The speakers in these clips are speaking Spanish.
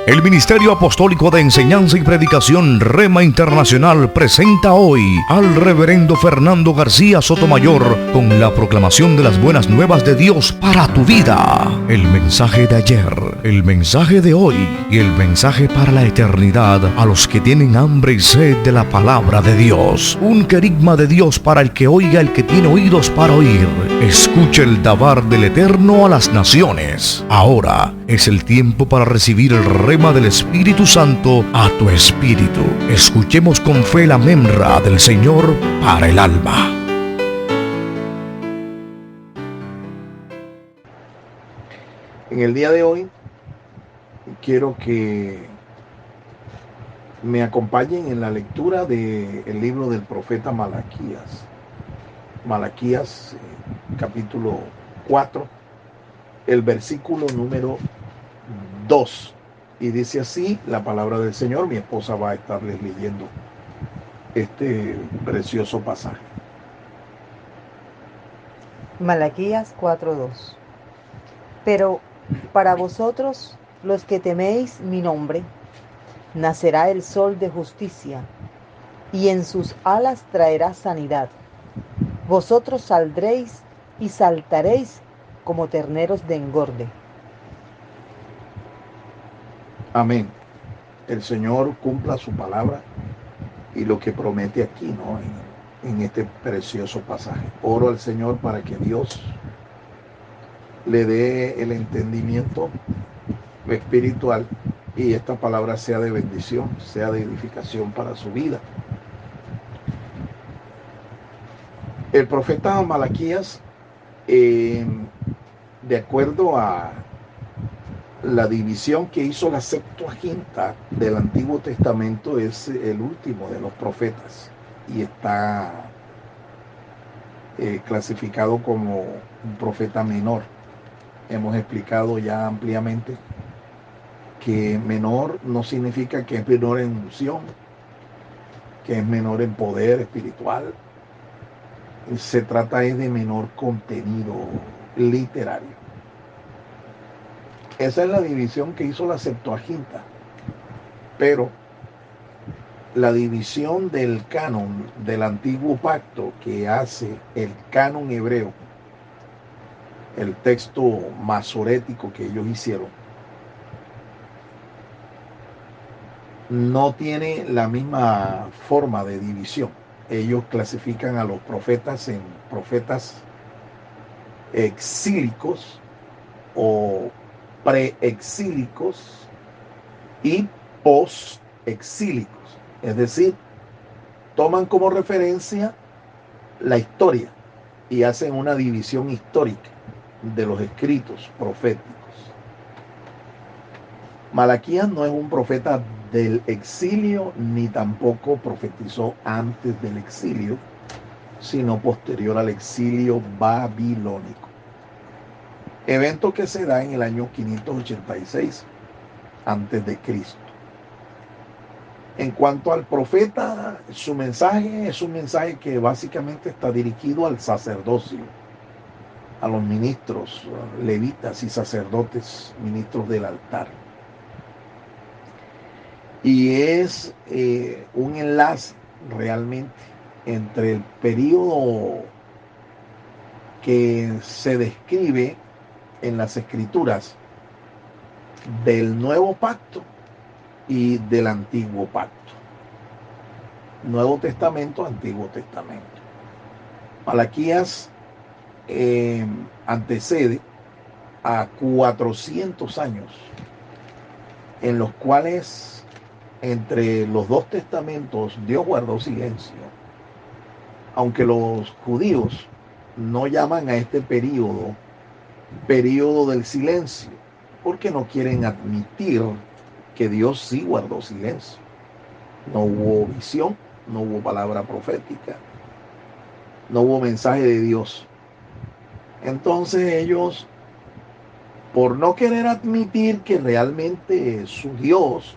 El Ministerio Apostólico de Enseñanza y Predicación Rema Internacional presenta hoy al Reverendo Fernando García Sotomayor con la proclamación de las buenas nuevas de Dios para tu vida. El mensaje de ayer, el mensaje de hoy y el mensaje para la eternidad a los que tienen hambre y sed de la palabra de Dios. Un querigma de Dios para el que oiga, el que tiene oídos para oír. Escucha el dabar del Eterno a las naciones. Ahora es el tiempo para recibir el rema del Espíritu Santo a tu espíritu. Escuchemos con fe la memra del Señor para el alma. En el día de hoy quiero que me acompañen en la lectura del libro del profeta Malaquías. Malaquías, capítulo 4, el versículo número 2. Y dice así la palabra del Señor. Mi esposa va a estarles leyendo este precioso pasaje. Malaquías 4:2. Pero para vosotros, los que teméis mi nombre, nacerá el sol de justicia, y en sus alas traerá sanidad. Vosotros saldréis y saltaréis como terneros de engorde. Amén. El Señor cumpla su palabra y lo que promete aquí, ¿no? En este precioso pasaje. Oro al Señor para que Dios le dé el entendimiento espiritual y esta palabra sea de bendición, sea de edificación para su vida. El profeta Malaquías, de acuerdo a la división que hizo la Septuaginta del Antiguo Testamento, es el último de los profetas y está clasificado como un profeta menor. Hemos explicado ya ampliamente que menor no significa que es menor en unción, que es menor en poder espiritual. Se trata de menor contenido literario. Esa es la división que hizo la Septuaginta. Pero la división del canon del antiguo pacto que hace el canon hebreo, el texto masorético que ellos hicieron, no tiene la misma forma de división. Ellos clasifican a los profetas en profetas exílicos o preexílicos y postexílicos. Es decir, toman como referencia la historia y hacen una división histórica de los escritos proféticos. Malaquías no es un profeta del exilio, ni tampoco profetizó antes del exilio, sino posterior al exilio babilónico. Evento que se da en el año 586 antes de Cristo. En cuanto al profeta, su mensaje es un mensaje que básicamente está dirigido al sacerdocio, a los ministros, levitas y sacerdotes, ministros del altar. Y es un enlace realmente entre el periodo que se describe en las escrituras del Nuevo Pacto y del Antiguo Pacto. Nuevo Testamento, Antiguo Testamento. Malaquías antecede a 400 años en los cuales entre los dos testamentos Dios guardó silencio. Aunque los judíos no llaman a este periodo del silencio, porque no quieren admitir que Dios sí guardó silencio. No hubo visión, no hubo palabra profética, no hubo mensaje de Dios. Entonces ellos, por no querer admitir que realmente su Dios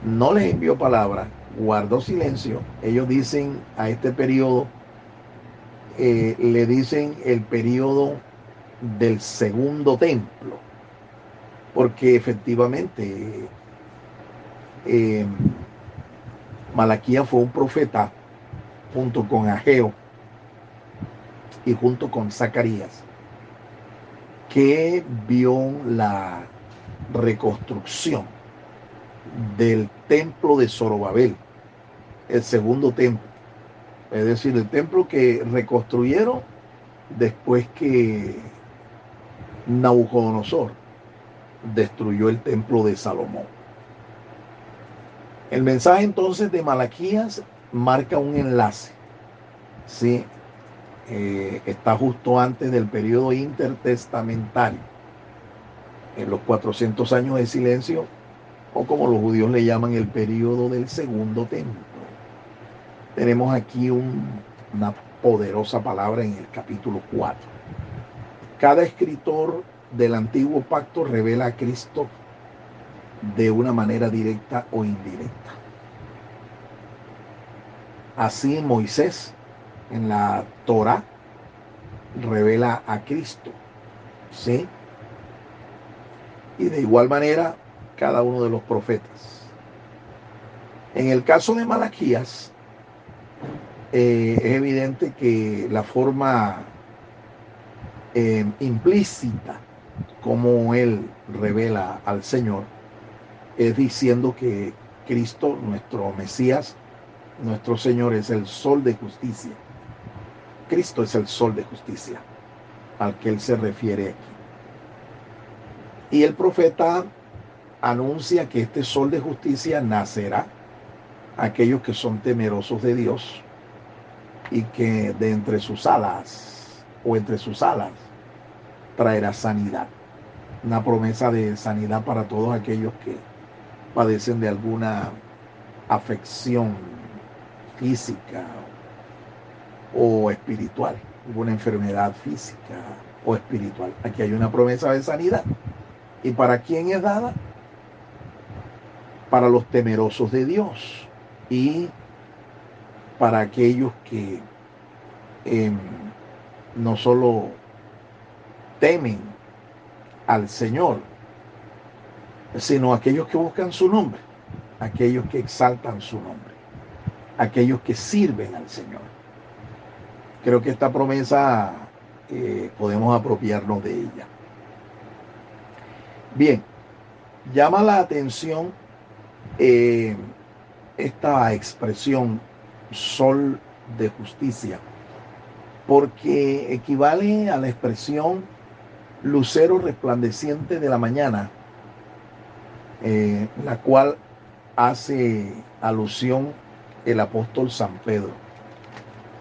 no les envió palabra, guardó silencio, ellos dicen a este periodo, le dicen el periodo del segundo templo. porque efectivamente eh, Malaquías fue un profeta junto con Ageo y junto con Zacarías, que vio la reconstrucción del templo de Zorobabel, el segundo templo, es decir, el templo que reconstruyeron después que Nabucodonosor destruyó el templo de Salomón. El mensaje entonces de Malaquías marca un enlace, ¿sí? Está justo antes del periodo intertestamentario, en los 400 años de silencio, o como los judíos le llaman, el periodo del segundo templo. Tenemos aquí una poderosa palabra en el capítulo 4. Cada escritor del antiguo pacto revela a Cristo de una manera directa o indirecta. Así Moisés en la Torá revela a Cristo, ¿sí? Y de igual manera cada uno de los profetas. En el caso de Malaquías, es evidente que la forma implícita como él revela al Señor es diciendo que Cristo, nuestro Mesías, nuestro Señor, es el sol de justicia. Cristo es el sol de justicia al que él se refiere aquí. Y el profeta anuncia que este sol de justicia nacerá a aquellos que son temerosos de Dios y que de entre sus alas traerá sanidad. Una promesa de sanidad para todos aquellos que padecen de alguna afección física o espiritual, alguna enfermedad física o espiritual. Aquí hay una promesa de sanidad. ¿Y para quién es dada? Para los temerosos de Dios y para aquellos que no solo temen al Señor, sino aquellos que buscan su nombre, aquellos que exaltan su nombre, aquellos que sirven al Señor. Creo que esta promesa podemos apropiarnos de ella. Bien, llama la atención esta expresión sol de justicia, porque equivale a la expresión lucero resplandeciente de la mañana, la cual hace alusión el apóstol San Pedro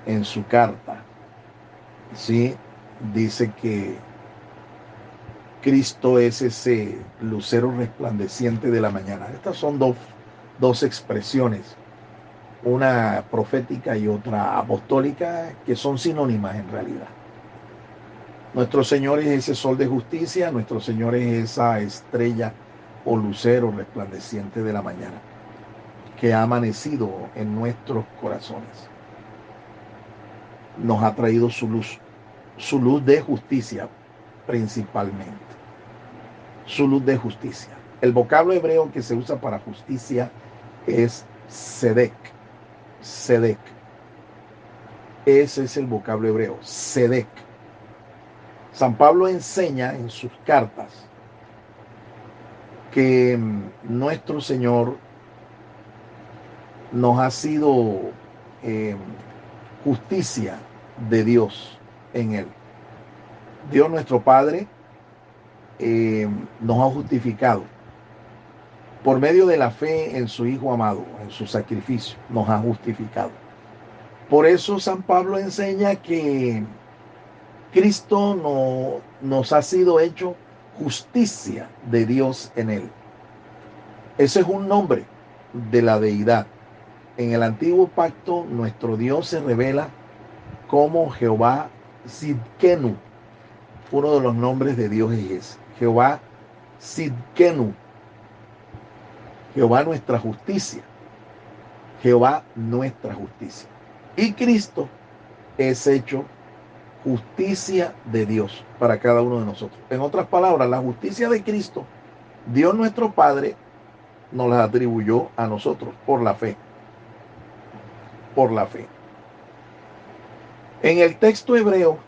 en su carta. Sí, dice que Cristo es ese lucero resplandeciente de la mañana. Estas son dos expresiones, una profética y otra apostólica, que son sinónimas en realidad. Nuestro Señor es ese sol de justicia, nuestro Señor es esa estrella o lucero resplandeciente de la mañana que ha amanecido en nuestros corazones. Nos ha traído su luz de justicia principalmente. Su luz de justicia. El vocablo hebreo que se usa para justicia es Sedek. Sedek. Ese es el vocablo hebreo, Sedek. San Pablo enseña en sus cartas que nuestro Señor nos ha sido justicia de Dios en Él. Dios nuestro Padre nos ha justificado por medio de la fe en su Hijo amado, en su sacrificio, nos ha justificado. Por eso San Pablo enseña que Cristo nos ha sido hecho justicia de Dios en Él. Ese es un nombre de la deidad. En el antiguo pacto, nuestro Dios se revela como Jehová Sidkenu. Uno de los nombres de Dios es ese, Jehová Sidkenu. Jehová nuestra justicia. Jehová nuestra justicia. Y Cristo es hecho justicia de Dios para cada uno de nosotros. En otras palabras, la justicia de Cristo Dios nuestro Padre nos las atribuyó a nosotros por la fe. Por la fe. En el texto hebreo,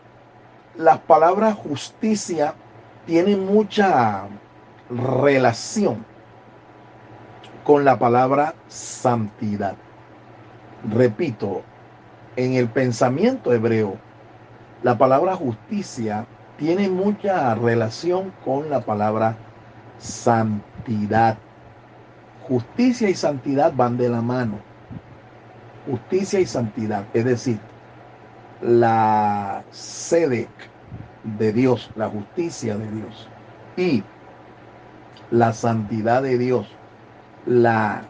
las palabras justicia tienen mucha relación con la palabra santidad. Repito, en el pensamiento hebreo, la palabra justicia tiene mucha relación con la palabra santidad. Justicia y santidad van de la mano. Justicia y santidad, es decir, la tzedek de Dios, la justicia de Dios, y la santidad de Dios, la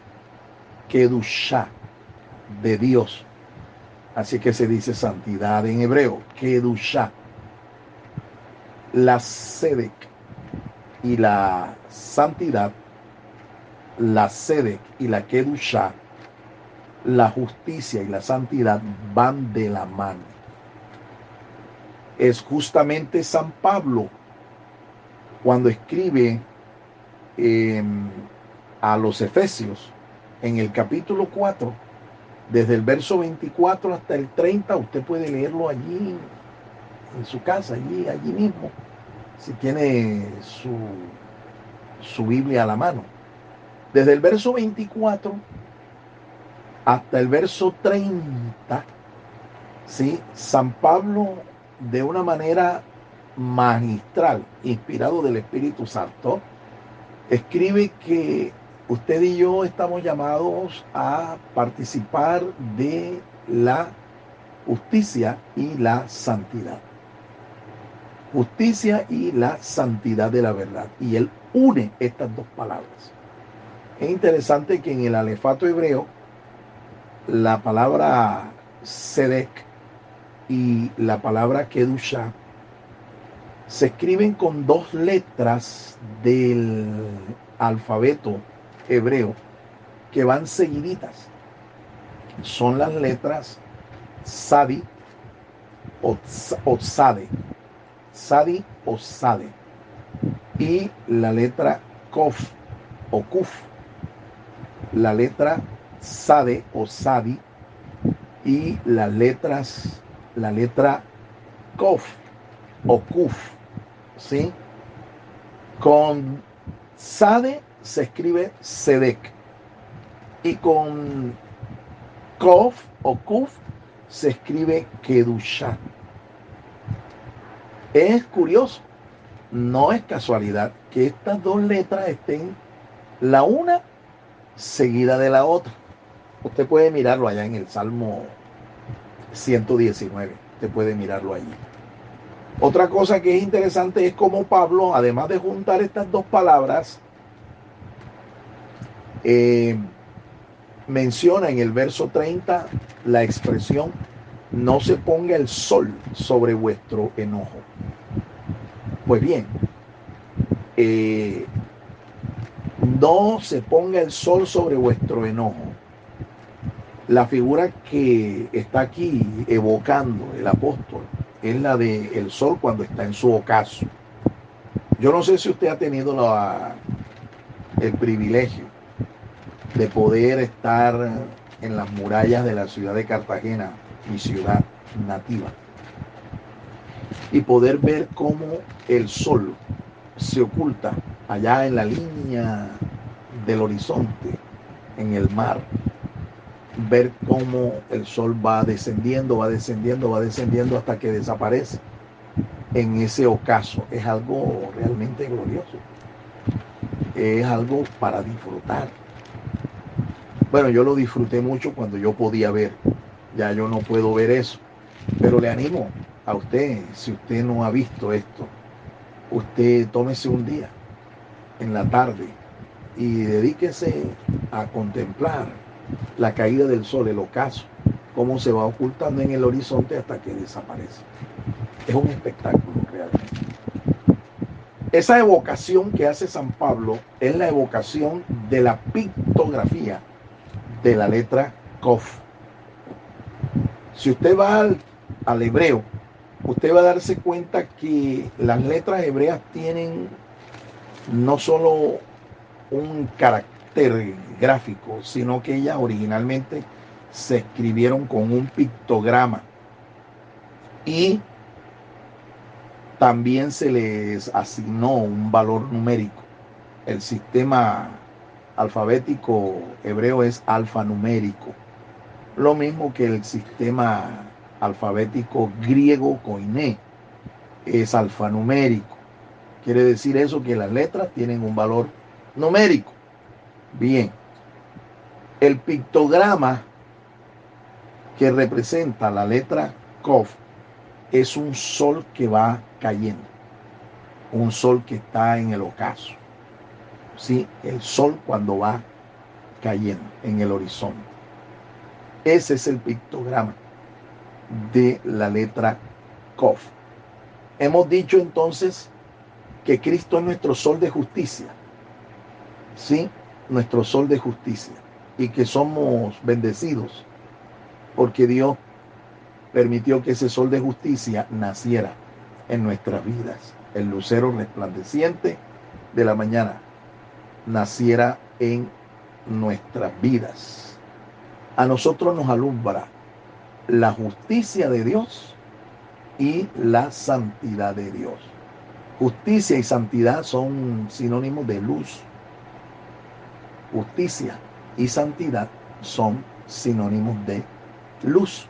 kedushá de Dios. Así que se dice santidad en hebreo, kedushá. La tzedek y la santidad, la tzedek y la kedushá, la justicia y la santidad van de la mano. Es justamente San Pablo cuando escribe a los Efesios en el capítulo 4, desde el verso 24 hasta el 30, usted puede leerlo allí en su casa, allí mismo, si tiene su Biblia a la mano. Desde el verso 24 hasta el verso 30, ¿sí? San Pablo, de una manera magistral, inspirado del Espíritu Santo, escribe que usted y yo estamos llamados a participar de la justicia y la santidad. Justicia y la santidad de la verdad. Y él une estas dos palabras. Es interesante que en el alefato hebreo, la palabra tzedek y la palabra kedushá se escriben con dos letras del alfabeto hebreo que van seguiditas. Son las letras Sadi o Sade. Sadi o Sade. Y la letra Kof o Kuf. La letra Sade o Sadi y la letra Kof o Kuf, ¿sí? Con Sade se escribe Sedek y con Kof o Kuf se escribe Kedushá. Es curioso, no es casualidad que estas dos letras estén la una seguida de la otra. Usted puede mirarlo allá en el Salmo 119, usted puede mirarlo allí. Otra cosa que es interesante es cómo Pablo, además de juntar estas dos palabras, menciona en el verso 30 la expresión: no se ponga el sol sobre vuestro enojo. Pues bien, no se ponga el sol sobre vuestro enojo. La figura que está aquí evocando el apóstol es la del sol cuando está en su ocaso. Yo no sé si usted ha tenido el privilegio de poder estar en las murallas de la ciudad de Cartagena, mi ciudad nativa, y poder ver cómo el sol se oculta allá en la línea del horizonte, en el mar. Ver cómo el sol va descendiendo hasta que desaparece en ese ocaso. Es algo realmente glorioso. Es algo para disfrutar. Bueno, yo lo disfruté mucho cuando yo podía ver. Ya yo no puedo ver eso. Pero le animo a usted, si usted no ha visto esto, usted tómese un día en la tarde y dedíquese a contemplar la caída del sol, el ocaso, cómo se va ocultando en el horizonte hasta que desaparece. Es un espectáculo realmente. Esa evocación que hace San Pablo es la evocación de la pictografía de la letra Kof. Si usted va al hebreo, usted va a darse cuenta que las letras hebreas tienen no solo un carácter gráfico, sino que ellas originalmente se escribieron con un pictograma y también se les asignó un valor numérico. El sistema alfabético hebreo es alfanumérico, lo mismo que el sistema alfabético griego koiné es alfanumérico. Quiere decir eso que las letras tienen un valor numérico. Bien, el pictograma que representa la letra Kof es un sol que va cayendo, un sol que está en el ocaso. ¿Sí? El sol cuando va cayendo en el horizonte. Ese es el pictograma de la letra Kof. Hemos dicho entonces que Cristo es nuestro sol de justicia. ¿Sí? Nuestro sol de justicia. Y que somos bendecidos porque Dios permitió que ese sol de justicia naciera en nuestras vidas. El lucero resplandeciente de la mañana naciera en nuestras vidas. A nosotros nos alumbra la justicia de Dios y la santidad de Dios. Justicia y santidad son sinónimos de luz. Justicia y santidad son sinónimos de luz.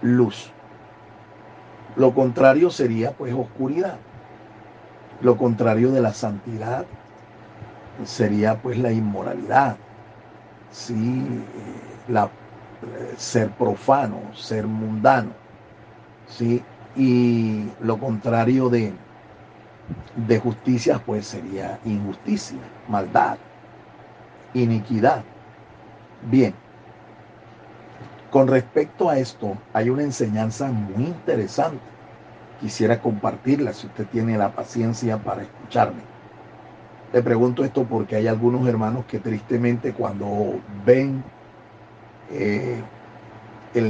Luz. Lo contrario sería pues oscuridad. Lo contrario de la santidad sería pues la inmoralidad. Sí, ser profano, ser mundano. Sí, y lo contrario de justicia pues sería injusticia, maldad, iniquidad. Bien, con respecto a esto hay una enseñanza muy interesante. Quisiera compartirla si usted tiene la paciencia para escucharme. Le pregunto esto porque hay algunos hermanos que tristemente cuando ven el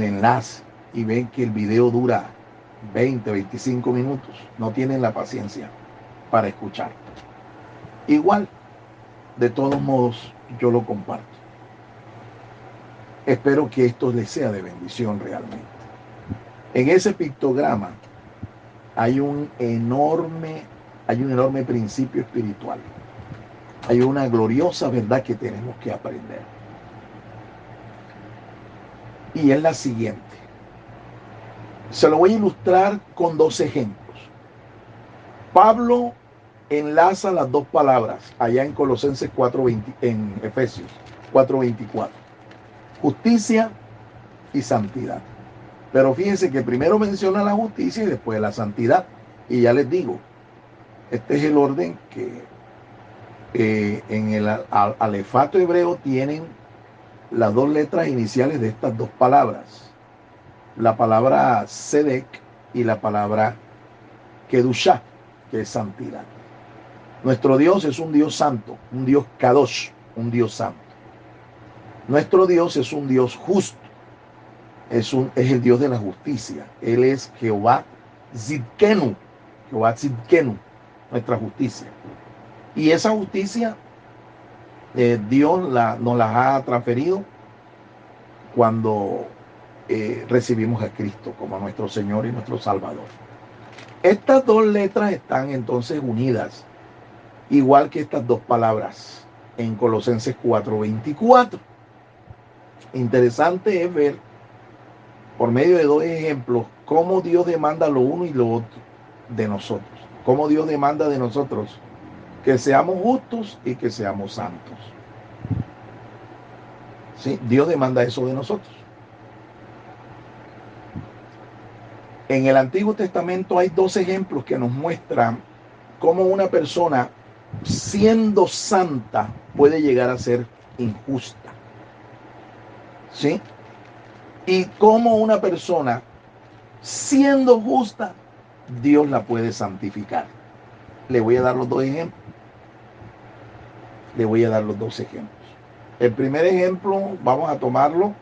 enlace y ven que el video dura 20, 25 minutos, no tienen la paciencia para escuchar. Igual, de todos modos, yo lo comparto. Espero que esto les sea de bendición realmente. En ese pictograma hay un enorme principio espiritual. Hay una gloriosa verdad que tenemos que aprender. Y es la siguiente. Se lo voy a ilustrar con 2 ejemplos. Pablo enlaza las 2 palabras allá en Colosenses 4:20, en Efesios 4:24. Justicia y santidad. Pero fíjense que primero menciona la justicia y después la santidad. Y ya les digo, este es el orden que en el alefato hebreo tienen las 2 letras iniciales de estas 2 palabras. La palabra Sedek y la palabra Kedushá, que es santidad. Nuestro Dios es un Dios santo, un Dios Kadosh, un Dios santo. Nuestro Dios es un Dios justo, es el Dios de la justicia. Él es Jehová Zidkenu, nuestra justicia. Y esa justicia Dios nos la ha transferido cuando recibimos a Cristo como nuestro Señor y nuestro Salvador. Estas 2 letras están entonces unidas, igual que estas 2 palabras en Colosenses 4:24. Interesante es ver, por medio de 2 ejemplos, cómo Dios demanda lo uno y lo otro de nosotros. Cómo Dios demanda de nosotros que seamos justos y que seamos santos. ¿Sí? Dios demanda eso de nosotros. En el Antiguo Testamento hay 2 ejemplos que nos muestran cómo una persona, siendo santa, puede llegar a ser injusta. ¿Sí? Y cómo una persona, siendo justa, Dios la puede santificar. Le voy a dar los 2 ejemplos. El primer ejemplo, vamos a tomarlo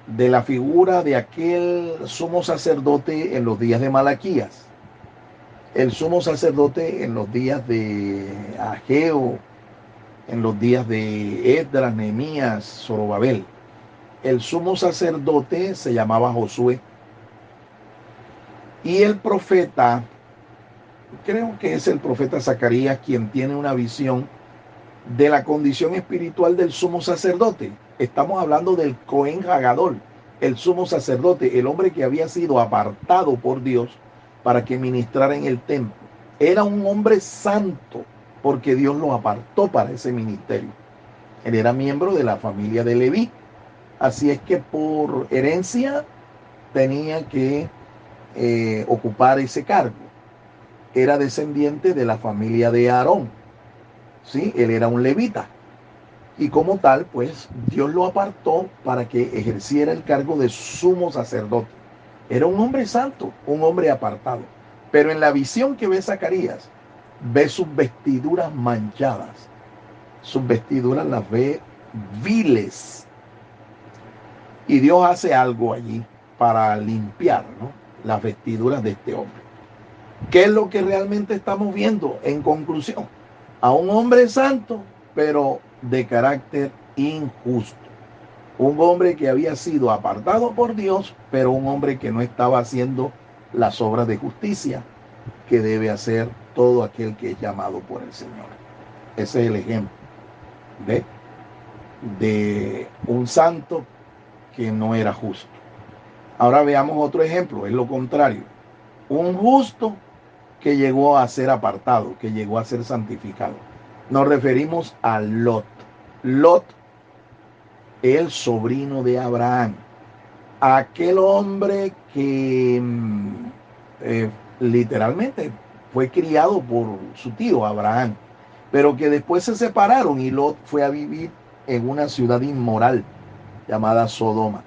de la figura de aquel sumo sacerdote en los días de Malaquías. El sumo sacerdote en los días de Ageo en los días de Esdras, Nehemías, Zorobabel. El sumo sacerdote se llamaba Josué. Y el profeta, creo que es el profeta Zacarías, quien tiene una visión de la condición espiritual del sumo sacerdote. Estamos hablando del Cohen Hagadol, el sumo sacerdote, el hombre que había sido apartado por Dios para que ministrara en el templo. Era un hombre santo porque Dios lo apartó para ese ministerio. Él era miembro de la familia de Leví. Así es que por herencia tenía que ocupar ese cargo. Era descendiente de la familia de Aarón. ¿Sí? Él era un levita. Y como tal, pues Dios lo apartó para que ejerciera el cargo de sumo sacerdote. Era un hombre santo, un hombre apartado. Pero en la visión que ve Zacarías, ve sus vestiduras manchadas. Sus vestiduras las ve viles. Y Dios hace algo allí para limpiar, ¿no?, las vestiduras de este hombre. ¿Qué es lo que realmente estamos viendo? En conclusión, a un hombre santo, pero de carácter injusto. Un hombre que había sido apartado por Dios, pero un hombre que no estaba haciendo las obras de justicia que debe hacer todo aquel que es llamado por el Señor. Ese es el ejemplo de un santo que no era justo. Ahora veamos otro ejemplo, es lo contrario. Un justo que llegó a ser apartado, que llegó a ser santificado. Nos referimos a Lot. Lot, el sobrino de Abraham. Aquel hombre que literalmente fue criado por su tío Abraham, pero que después se separaron y Lot fue a vivir en una ciudad inmoral llamada Sodoma.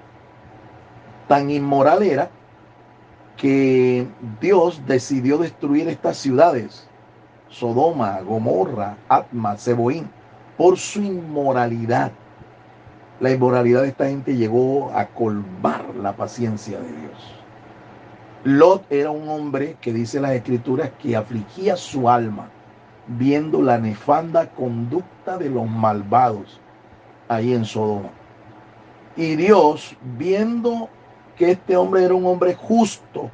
Tan inmoral era que Dios decidió destruir estas ciudades, Sodoma, Gomorra, Atma, Zeboín, por su inmoralidad. La inmoralidad de esta gente llegó a colmar la paciencia de Dios. Lot era un hombre que dice las escrituras que afligía su alma viendo la nefanda conducta de los malvados ahí en Sodoma. Y Dios, viendo que este hombre era un hombre justo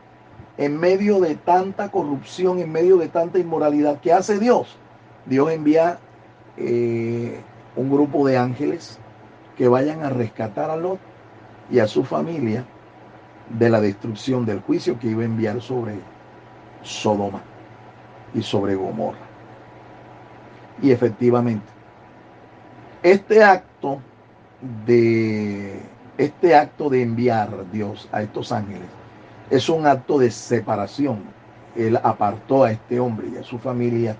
en medio de tanta corrupción, en medio de tanta inmoralidad, ¿qué hace Dios? Dios envía un grupo de ángeles que vayan a rescatar a Lot y a su familia de la destrucción, del juicio que iba a enviar sobre Sodoma y sobre Gomorra. Y efectivamente, este acto de enviar a Dios a estos ángeles es un acto de separación. Él apartó a este hombre y a su familia,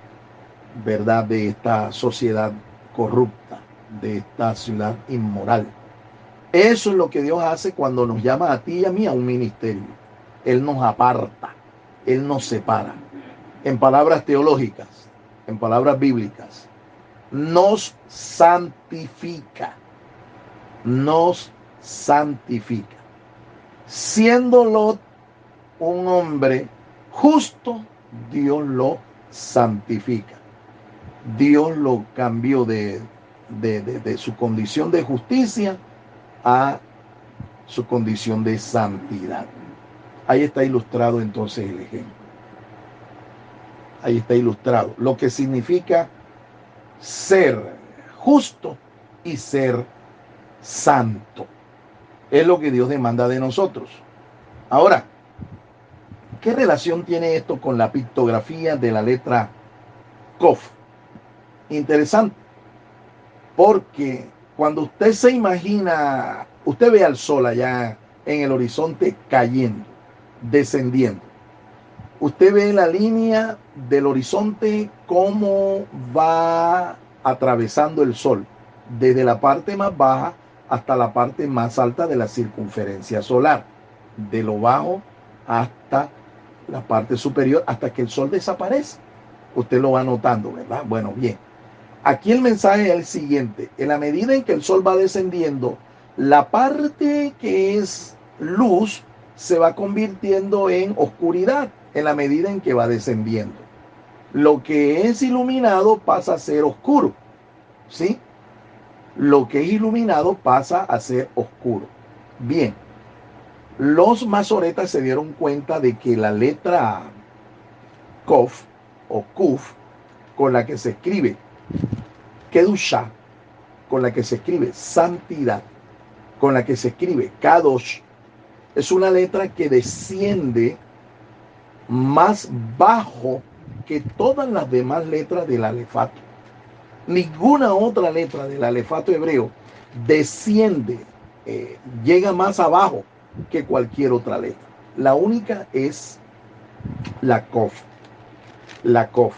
¿verdad?, de esta sociedad corrupta, de esta ciudad inmoral. Eso es lo que Dios hace cuando nos llama a ti y a mí a un ministerio. Él nos aparta, Él nos separa. En palabras teológicas, en palabras bíblicas, nos santifica. Nos santifica. Siendo Lot un hombre justo, Dios lo santifica. Dios lo cambió de su condición de justicia a su condición de santidad. Ahí está ilustrado entonces el ejemplo. Ahí está ilustrado lo que significa ser justo y ser santo. Es lo que Dios demanda de nosotros. Ahora, ¿qué relación tiene esto con la pictografía de la letra Kof? Interesante, porque cuando usted se imagina, usted ve al sol allá en el horizonte cayendo, descendiendo. Usted ve la línea del horizonte cómo va atravesando el sol, desde la parte más baja hasta la parte más alta de la circunferencia solar, de lo bajo hasta la parte superior, hasta que el sol desaparece. Usted lo va notando, ¿verdad? Bueno, bien. Aquí el mensaje es el siguiente: en la medida en que el sol va descendiendo, la parte que es luz se va convirtiendo en oscuridad en la medida en que va descendiendo. Lo que es iluminado pasa a ser oscuro. ¿sí? Lo que es iluminado pasa a ser oscuro. Bien, los masoretas se dieron cuenta de que la letra Kof o Kuf, con la que se escribe Kedusha, con la que se escribe santidad, con la que se escribe Kadosh, es una letra que desciende más bajo que todas las demás letras del alefato. Ninguna otra letra del alefato hebreo desciende, llega más abajo que cualquier otra letra. La única es la Kof. La Kof.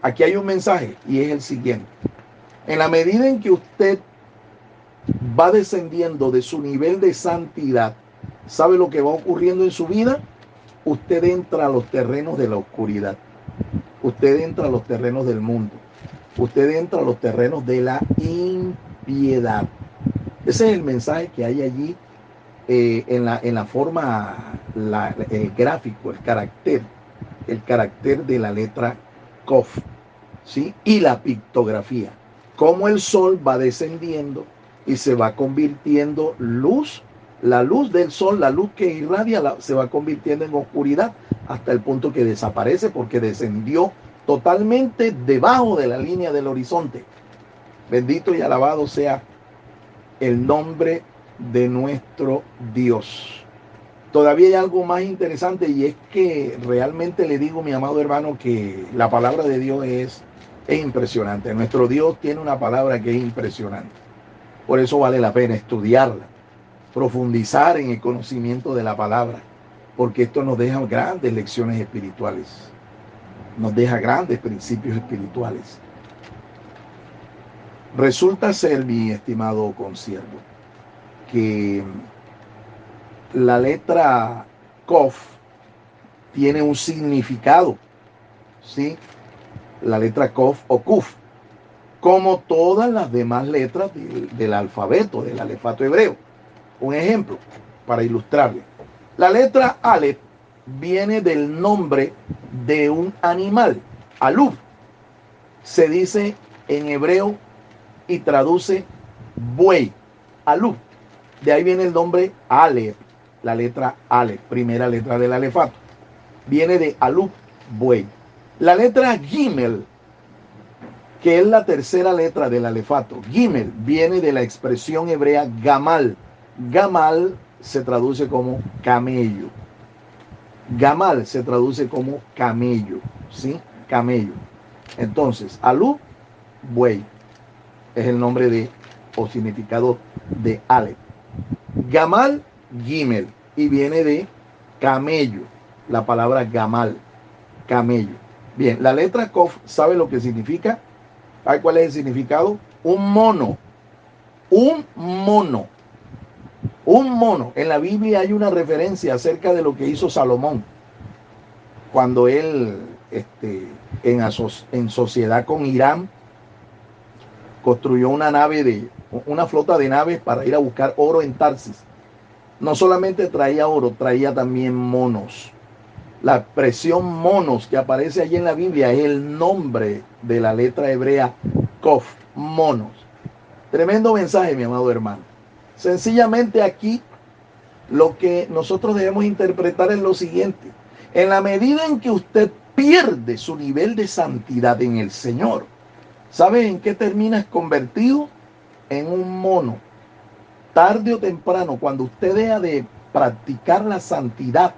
Aquí hay un mensaje y es el siguiente. En la medida en que usted va descendiendo de su nivel de santidad, ¿sabe lo que va ocurriendo en su vida? Usted entra a los terrenos de la oscuridad. Usted entra a los terrenos del mundo. Usted entra a los terrenos de la impiedad. Ese es el mensaje que hay allí en la forma, el gráfico, el carácter de la letra Kof, ¿sí? Y la pictografía. Cómo el sol va descendiendo y se va convirtiendo luz. La luz del sol, la luz que irradia, se va convirtiendo en oscuridad hasta el punto que desaparece porque descendió totalmente debajo de la línea del horizonte. Bendito y alabado sea el nombre de nuestro Dios. Todavía hay algo más interesante y es que realmente le digo, mi amado hermano, que la palabra de Dios es impresionante. Nuestro Dios tiene una palabra que es impresionante. Por eso vale la pena estudiarla, profundizar en el conocimiento de la palabra, porque esto nos deja grandes lecciones espirituales, nos deja grandes principios espirituales. Resulta ser, mi estimado consiervo, que la letra Kof tiene un significado, ¿sí? La letra Kof o Kuf, como todas las demás letras del alfabeto, del alefato hebreo. Un ejemplo para ilustrarle. La letra Aleph viene del nombre de un animal, Aluf. Se dice en hebreo y traduce buey, Aluf. De ahí viene el nombre Aleph, la letra Aleph, primera letra del alefato. Viene de Aluf, buey. La letra Gimel, que es la tercera letra del alefato, Gimel, viene de la expresión hebrea Gamal. Gamal se traduce como camello. Gamal se traduce como camello, ¿sí? Camello. Entonces, Aluf, buey, es el nombre de o significado de Aleph. Gamal, Gimel, y viene de camello, la palabra Gamal, camello. Bien, la letra Kof, ¿sabe lo que significa? ¿Sabe cuál es el significado? Un mono. Un mono. Un mono. En la Biblia hay una referencia acerca de lo que hizo Salomón cuando él, en sociedad con Irán, construyó una flota de naves para ir a buscar oro en Tarsis. No solamente traía oro, traía también monos. La expresión monos que aparece allí en la Biblia es el nombre de la letra hebrea Kof, monos. Tremendo mensaje, mi amado hermano. Sencillamente aquí lo que nosotros debemos interpretar es lo siguiente. En la medida en que usted pierde su nivel de santidad en el Señor, ¿sabe en qué terminas convertido? En un mono. Tarde o temprano, cuando usted deja de practicar la santidad,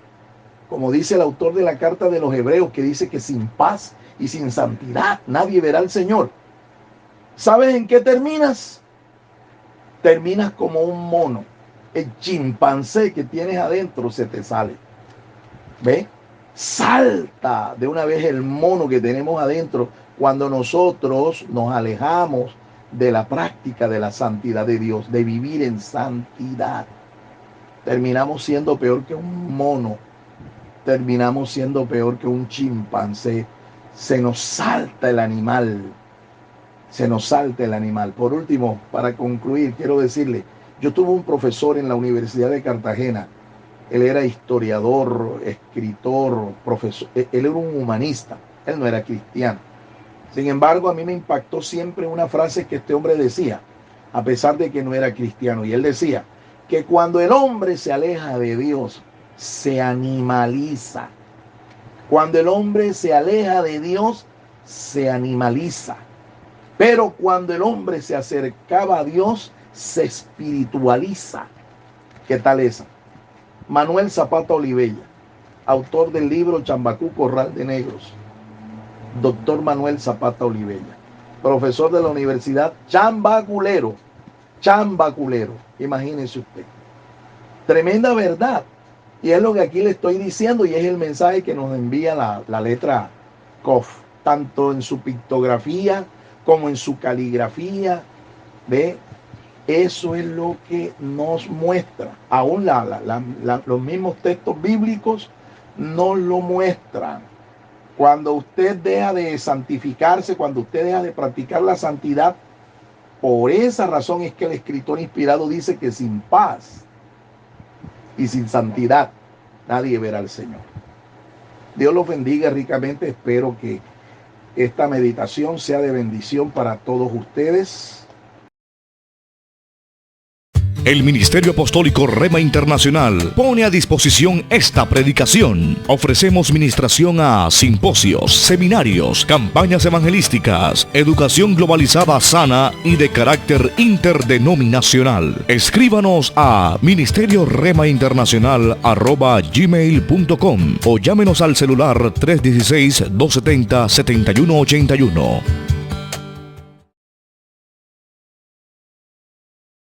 como dice el autor de la carta de los Hebreos, que dice que sin paz y sin santidad nadie verá al Señor. ¿Sabes en qué terminas? Terminas como un mono. El chimpancé que tienes adentro se te sale. ¿Ve? Salta de una vez el mono que tenemos adentro cuando nosotros nos alejamos de la práctica de la santidad de Dios, de vivir en santidad. Terminamos siendo peor que un mono. Terminamos siendo peor que un chimpancé. Se nos salta el animal. Se nos salta el animal. Por último, para concluir, quiero decirle, yo tuve un profesor en la Universidad de Cartagena. Él era historiador, escritor, profesor. Él era un humanista. Él no era cristiano. Sin embargo, a mí me impactó siempre una frase que este hombre decía, a pesar de que no era cristiano. Y él decía que cuando el hombre se aleja de Dios, se animaliza. Cuando el hombre se aleja de Dios, se animaliza. Pero cuando el hombre se acercaba a Dios, se espiritualiza. ¿Qué tal esa? Manuel Zapata Olivella, autor del libro Chambacú, Corral de Negros. Doctor Manuel Zapata Olivella, profesor de la Universidad Chambaculero, imagínense usted. Tremenda verdad. Y es lo que aquí le estoy diciendo y es el mensaje que nos envía la letra Kof, tanto en su pictografía como en su caligrafía. ¿Ve? Eso es lo que nos muestra. Aún los mismos textos bíblicos nos lo muestran. Cuando usted deja de santificarse, cuando usted deja de practicar la santidad, por esa razón es que el escritor inspirado dice que sin paz y sin santidad nadie verá al Señor. Dios los bendiga ricamente. Espero que esta meditación sea de bendición para todos ustedes. El Ministerio Apostólico Rema Internacional pone a disposición esta predicación. Ofrecemos ministración a simposios, seminarios, campañas evangelísticas, educación globalizada sana y de carácter interdenominacional. Escríbanos a ministerioremainternacional@gmail.com o llámenos al celular 316-270-7181.